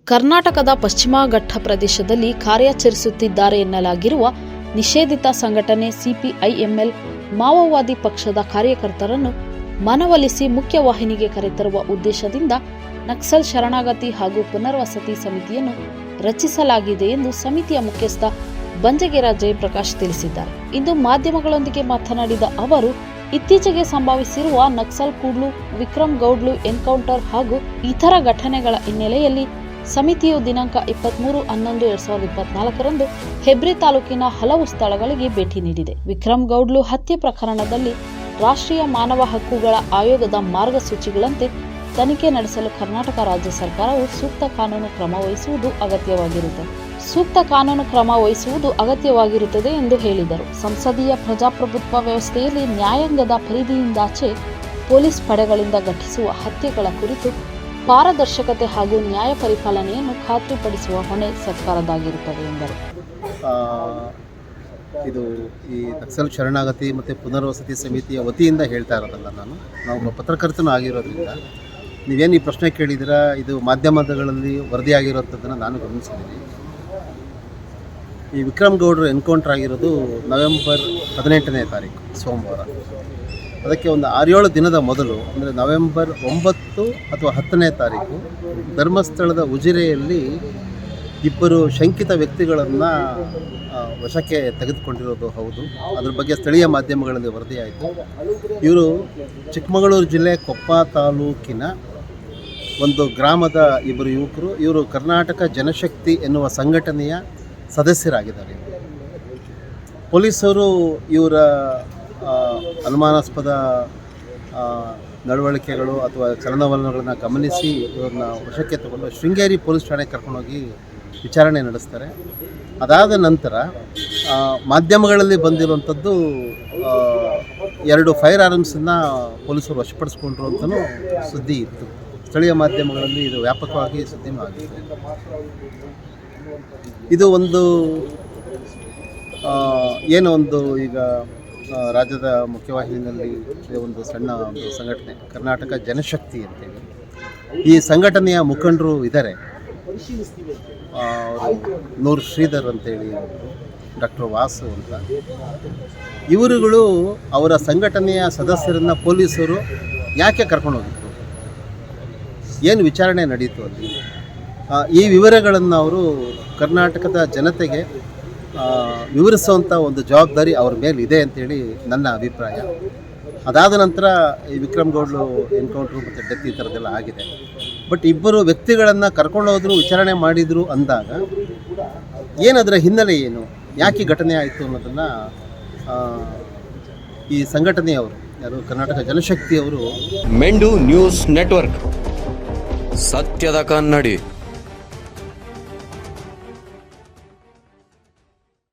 ಕರ್ನಾಟಕದ ಪಶ್ಚಿಮ ಘಟ್ಟ ಪ್ರದೇಶದಲ್ಲಿ ಕಾರ್ಯಾಚರಿಸುತ್ತಿದ್ದಾರೆ ಎನ್ನಲಾಗಿರುವ ನಿಷೇಧಿತ ಸಂಘಟನೆ ಸಿಪಿಐ-ಎಂಎಲ್ ಮಾವೋವಾದಿ ಪಕ್ಷದ ಕಾರ್ಯಕರ್ತರನ್ನು ಮನವೊಲಿಸಿ ಮುಖ್ಯವಾಹಿನಿಗೆ ಕರೆತರುವ ಉದ್ದೇಶದಿಂದ ನಕ್ಸಲ್ ಶರಣಾಗತಿ ಹಾಗೂ ಪುನರ್ವಸತಿ ಸಮಿತಿಯನ್ನು ರಚಿಸಲಾಗಿದೆ ಎಂದು ಸಮಿತಿಯ ಮುಖ್ಯಸ್ಥ ಬಂಜಗೆರ ಜಯಪ್ರಕಾಶ್ ತಿಳಿಸಿದ್ದಾರೆ. ಇಂದು ಮಾಧ್ಯಮಗಳೊಂದಿಗೆ ಮಾತನಾಡಿದ ಅವರು, ಇತ್ತೀಚೆಗೆ ಸಂಭವಿಸಿರುವ ನಕ್ಸಲ್ ಕೂಡ್ಲು, ವಿಕ್ರಮ್ ಗೌಡ್ಲು ಎನ್ಕೌಂಟರ್ ಹಾಗೂ ಇತರ ಘಟನೆಗಳ ಹಿನ್ನೆಲೆಯಲ್ಲಿ ಸಮಿತಿಯು ದಿನಾಂಕ 23/11/2024 ಹೆಬ್ರಿ ತಾಲೂಕಿನ ಹಲವು ಸ್ಥಳಗಳಿಗೆ ಭೇಟಿ ನೀಡಿದೆ. ವಿಕ್ರಮ್ ಗೌಡ್ಲು ಹತ್ಯೆ ಪ್ರಕರಣದಲ್ಲಿ ರಾಷ್ಟ್ರೀಯ ಮಾನವ ಹಕ್ಕುಗಳ ಆಯೋಗದ ಮಾರ್ಗಸೂಚಿಗಳಂತೆ ತನಿಖೆ ನಡೆಸಲು ಕರ್ನಾಟಕ ರಾಜ್ಯ ಸರ್ಕಾರವು ಸೂಕ್ತ ಕಾನೂನು ಕ್ರಮ ವಹಿಸುವುದು ಅಗತ್ಯವಾಗಿರುತ್ತದೆ ಎಂದು ಹೇಳಿದರು. ಸಂಸದೀಯ ಪ್ರಜಾಪ್ರಭುತ್ವ ವ್ಯವಸ್ಥೆಯಲ್ಲಿ ನ್ಯಾಯಾಂಗದ ಪರಿಧಿಯಿಂದಾಚೆ ಪೊಲೀಸ್ ಪಡೆಗಳಿಂದ ಘಟಿಸುವ ಹತ್ಯೆಗಳ ಕುರಿತು ಪಾರದರ್ಶಕತೆ ಹಾಗೂ ನ್ಯಾಯ ಪರಿಪಾಲನೆಯನ್ನು ಖಾತ್ರಿಪಡಿಸುವ ಹೊಣೆ ಸರ್ಕಾರದಾಗಿರುತ್ತದೆ ಎಂದರು. ಇದು ಈ ನಕ್ಸಲ್ ಶರಣಾಗತಿ ಮತ್ತು ಪುನರ್ವಸತಿ ಸಮಿತಿಯ ವತಿಯಿಂದ ಹೇಳ್ತಾ ಇರೋದಲ್ಲ, ನಾವು ಪತ್ರಕರ್ತನೂ ಆಗಿರೋದ್ರಿಂದ ನೀವೇನು ಈ ಪ್ರಶ್ನೆ ಕೇಳಿದಿರಾ, ಇದು ಮಾಧ್ಯಮಗಳಲ್ಲಿ ವರದಿಯಾಗಿರೋಂಥದ್ದನ್ನು ನಾನು ಗಮನಿಸಿದ್ದೀನಿ. ಈ ವಿಕ್ರಮ್ ಗೌಡ್ರು ಎನ್ಕೌಂಟರ್ ಆಗಿರೋದು ನವೆಂಬರ್ 18ನೇ ತಾರೀಕು ಸೋಮವಾರ. ಅದಕ್ಕೆ ಒಂದು 6-7 ದಿನದ ಮೊದಲು, ಅಂದರೆ ನವೆಂಬರ್ 9 ಅಥವಾ 10ನೇ ತಾರೀಕು ಧರ್ಮಸ್ಥಳದ ಉಜಿರೆಯಲ್ಲಿ ಇಬ್ಬರು ಶಂಕಿತ ವ್ಯಕ್ತಿಗಳನ್ನು ವಶಕ್ಕೆ ತೆಗೆದುಕೊಂಡಿರೋದು ಹೌದು. ಅದ್ರ ಬಗ್ಗೆ ಸ್ಥಳೀಯ ಮಾಧ್ಯಮಗಳಲ್ಲಿ ವರದಿಯಾಯಿತು. ಇವರು ಚಿಕ್ಕಮಗಳೂರು ಜಿಲ್ಲೆ ಕೊಪ್ಪ ತಾಲೂಕಿನ ಒಂದು ಗ್ರಾಮದ ಇಬ್ಬರು ಯುವಕರು. ಇವರು ಕರ್ನಾಟಕ ಜನಶಕ್ತಿ ಎನ್ನುವ ಸಂಘಟನೆಯ ಸದಸ್ಯರಾಗಿದ್ದಾರೆ. ಪೊಲೀಸರು ಇವರ ಅನುಮಾನಾಸ್ಪದ ನಡವಳಿಕೆಗಳು ಅಥವಾ ಚಲನವಲನಗಳನ್ನು ಗಮನಿಸಿ ಇವ್ರನ್ನ ವಶಕ್ಕೆ ತಗೊಂಡು ಶೃಂಗೇರಿ ಪೊಲೀಸ್ ಠಾಣೆಗೆ ಕರ್ಕೊಂಡೋಗಿ ವಿಚಾರಣೆ ನಡೆಸ್ತಾರೆ. ಅದಾದ ನಂತರ ಮಾಧ್ಯಮಗಳಲ್ಲಿ ಬಂದಿರುವಂಥದ್ದು 2 ಫೈರ್ ಆರ್ಮ್ಸನ್ನು ಪೊಲೀಸರು ವಶಪಡಿಸ್ಕೊಂಡ್ರು ಅಂತಲೂ ಸುದ್ದಿ ಇತ್ತು. ಸ್ಥಳೀಯ ಮಾಧ್ಯಮಗಳಲ್ಲಿ ಇದು ವ್ಯಾಪಕವಾಗಿ ಸುದ್ದಿನೂ ಆಗಿದೆ. ಇದು ಒಂದು ಈಗ ರಾಜ್ಯದ ಮುಖ್ಯವಾಹಿನಿಯಲ್ಲಿ ಒಂದು ಸಣ್ಣ ಒಂದು ಸಂಘಟನೆ ಕರ್ನಾಟಕ ಜನಶಕ್ತಿ ಅಂತೇಳಿ. ಈ ಸಂಘಟನೆಯ ಮುಖಂಡರು ಇದ್ದಾರೆ. ನೂರ್ ಶ್ರೀಧರ್ ಅಂತೇಳಿ, ಡಾಕ್ಟರ್ ವಾಸು ಅಂತ. ಇವರುಗಳು ಅವರ ಸಂಘಟನೆಯ ಸದಸ್ಯರನ್ನು ಪೊಲೀಸರು ಯಾಕೆ ಕರ್ಕೊಂಡು ಹೋಗಿದ್ರು, ಏನು ವಿಚಾರಣೆ ನಡೀತು ಅಲ್ಲಿ, ಈ ವಿವರಗಳನ್ನು ಅವರು ಕರ್ನಾಟಕದ ಜನತೆಗೆ ವಿವರಿಸುವಂಥ ಒಂದು ಜವಾಬ್ದಾರಿ ಅವ್ರ ಮೇಲೆ ಇದೆ ಅಂತೇಳಿ ನನ್ನ ಅಭಿಪ್ರಾಯ. ಅದಾದ ನಂತರ ಈ ವಿಕ್ರಮ್ ಗೌಡ್ಲು ಎನ್ಕೌಂಟ್ರು ಮತ್ತು ಡೆತ್ ಈ ಥರದ್ದೆಲ್ಲ ಆಗಿದೆ. ಬಟ್ ಇಬ್ಬರು ವ್ಯಕ್ತಿಗಳನ್ನು ಕರ್ಕೊಂಡು ಹೋದ್ರು, ವಿಚಾರಣೆ ಮಾಡಿದರು ಅಂದಾಗ ಏನದರ ಹಿನ್ನೆಲೆ ಏನು, ಯಾಕೆ ಘಟನೆ ಆಯಿತು ಅನ್ನೋದನ್ನು ಈ ಸಂಘಟನೆಯವರು, ಯಾರು ಕರ್ನಾಟಕ ಜನಶಕ್ತಿಯವರು ಮೆಂಡು ನ್ಯೂಸ್ ನೆಟ್ವರ್ಕ್, ಸತ್ಯದ ಕನ್ನಡಿ.